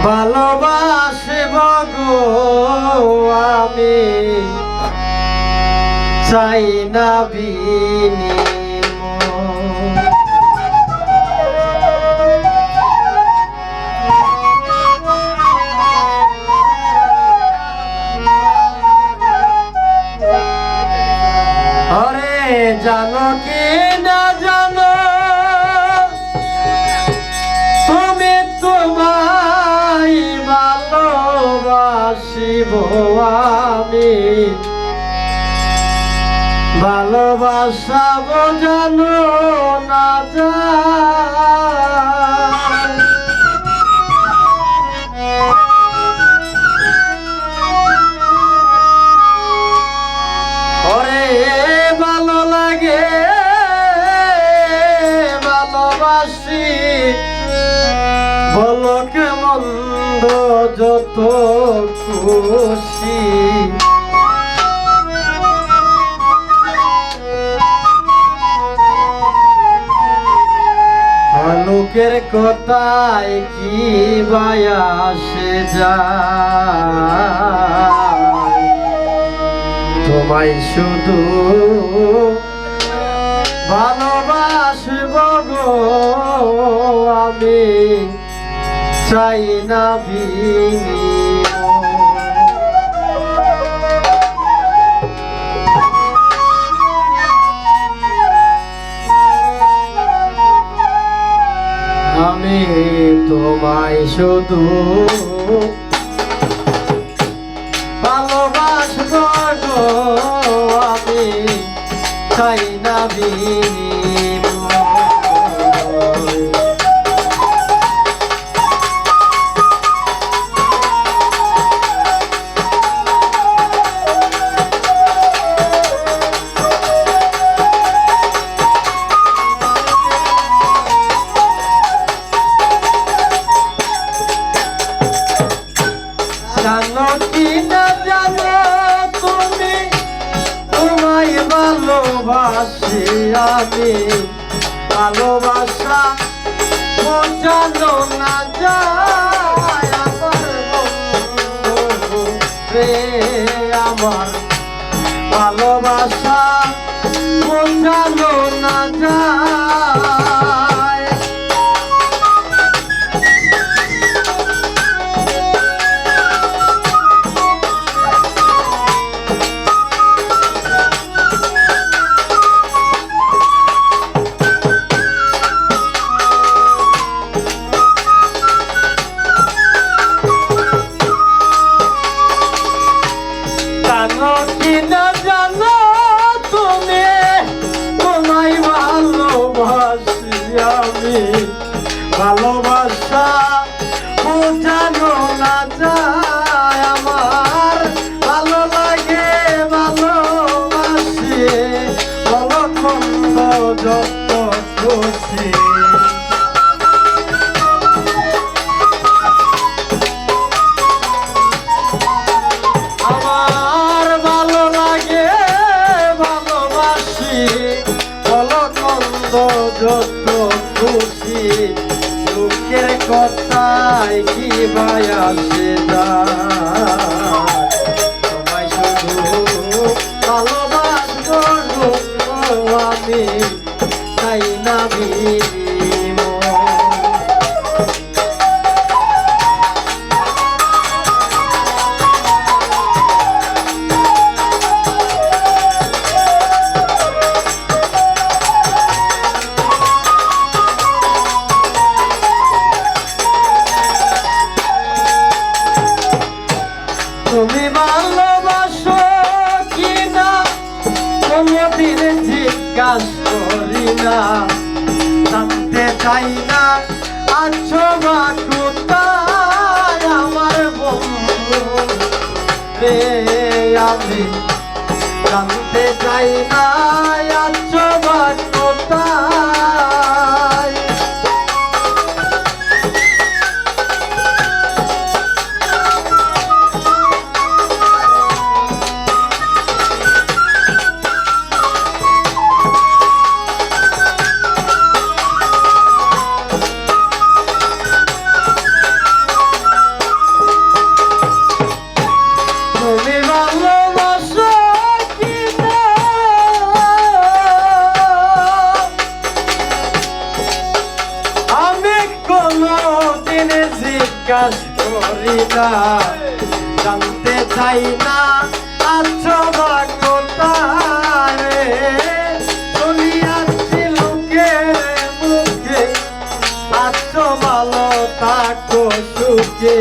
ভালোবাসব গো আমি চাই না বিনিময়। আরে জানো কি না জানো তুমি তোমায় ভালোবাসিব আমি ভালোবাসাব জানো না যায়। ওরে ভালো লাগে ভালোবাসি বলো কে মন্দ যত খুশি লোকের কথায় কি বায়াসে যায় তোমায় শুধু ভালোবাসব গো আমি চাই না বিনিময়। আমি তোমায় শুধু ভালোবাসব গো আমি চাই না বিনিময়। জানো কি না জানো তুমি তোমায় ভালোবাসি আমি ভালোবাসা বোঝানো না যায় আমার বন্ধু রে আমার ভালোবাসা বোঝানো না যায়। জানো কি না জানো তুমি তোমায় ভালোবাসি আমি ভালোবাসা বোঝানো না যায় আমার ভালো লাগে ভালোবাসি বলো মন্দ যত খুশি যত খুশি লোকের কথায় কি বায়াসে যায় তোমায় শুধু ভালোবাসব আমি চাই না বিনিময়। তুমি ভালোবাসো কিনা কোনদিন জিজ্ঞাসা করি না জানতে চাই না আছো বা কোথায় আমার বন্ধু রে আমি জানতে চাই না আছো বা কোথায়। জিজ্ঞাসা করি না, জানতে চাই না আছো বা কোথায় রে। শুনিয়াছি লোকের মুখে আছো ভালো থাকো সুখে।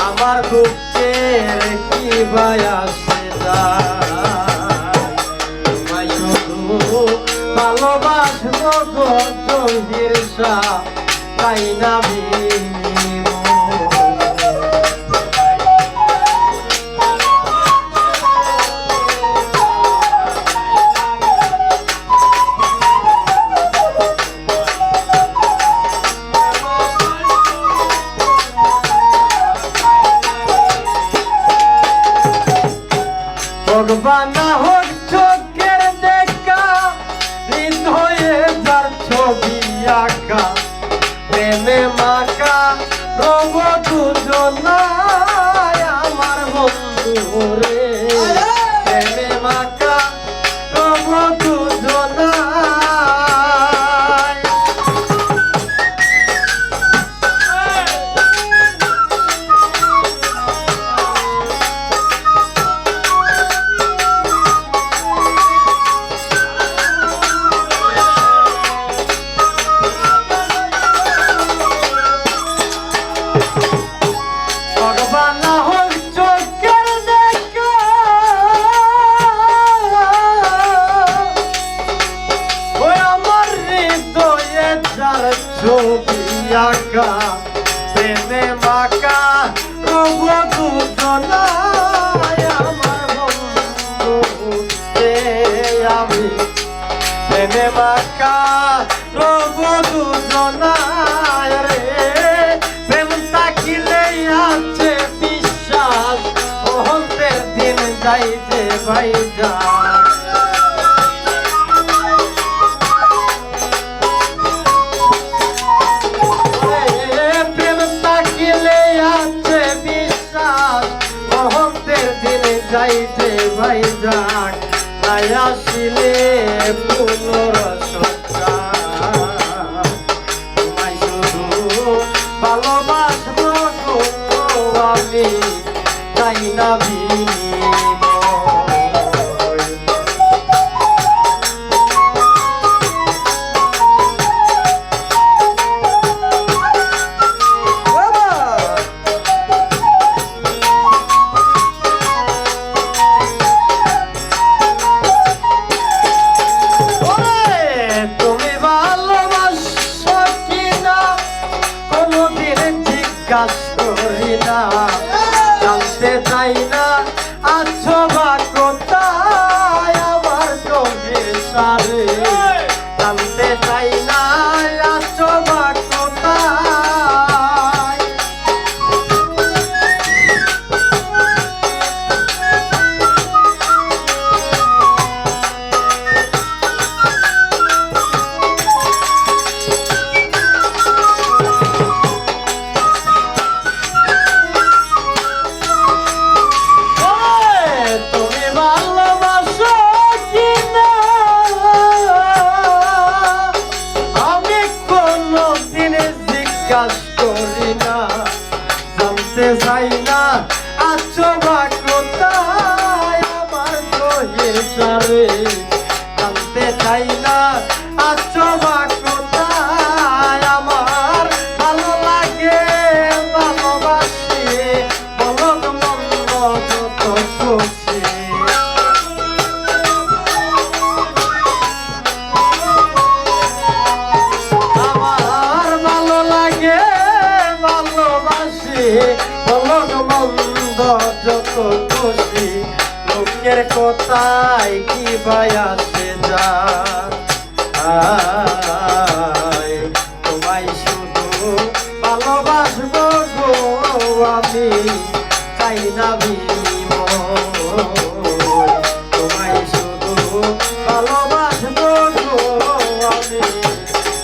আমার বুকের কি বায়াসে তোমায় শুধু ভালোবাসবো গো জহিরসা, তাই না ভগবান হোক চোখের দেখা, হৃদয়ে যার ছবি আঁকা, প্রেমে মাকা রব দুজনায় আমার বন্ধু রে। প্রেমে মাকা রব দুজনায়। ছবি আঁকা প্রেমে মাকা রব দুজনায় আমার বন্ধু রে। আমি প্রেমে মাকা রব দুজনায় রে। প্রেম থাকিলে আছে বিশ্বাস, অন্তের দিন যাইতে ভাই যা। যাইতে ভাই যাক, নাই আসিলে পুনরসৎকার। তোমায় শুধু ভালোবাসবো গো আমি, তাই না করি না, জানতে চাই না আছো বা কোথায় আমার চোখের সারে। জানতে চাই না আছো বা কোথায়। করি না, জানতে চাই না আছো বা কোথায় আমার চোখের সারে। জানতে চাই না আছো বা কোথায় আমার ভালো লাগে ভালোবাসি, বলো মন্দ যত খুশি। মন্দ যত খুশি, লোকের কথায় কি বায়াসে যা। তোমায় শুধু ভালোবাসবো গো আমি, চাই না বিনিময়। তোমায় শুধু ভালোবাসবো গো আমি,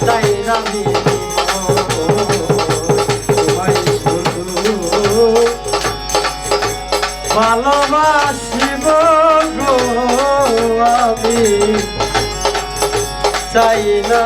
চাই না বিনিময়। তোমায় ভালোবাসিব গো আমি চাই না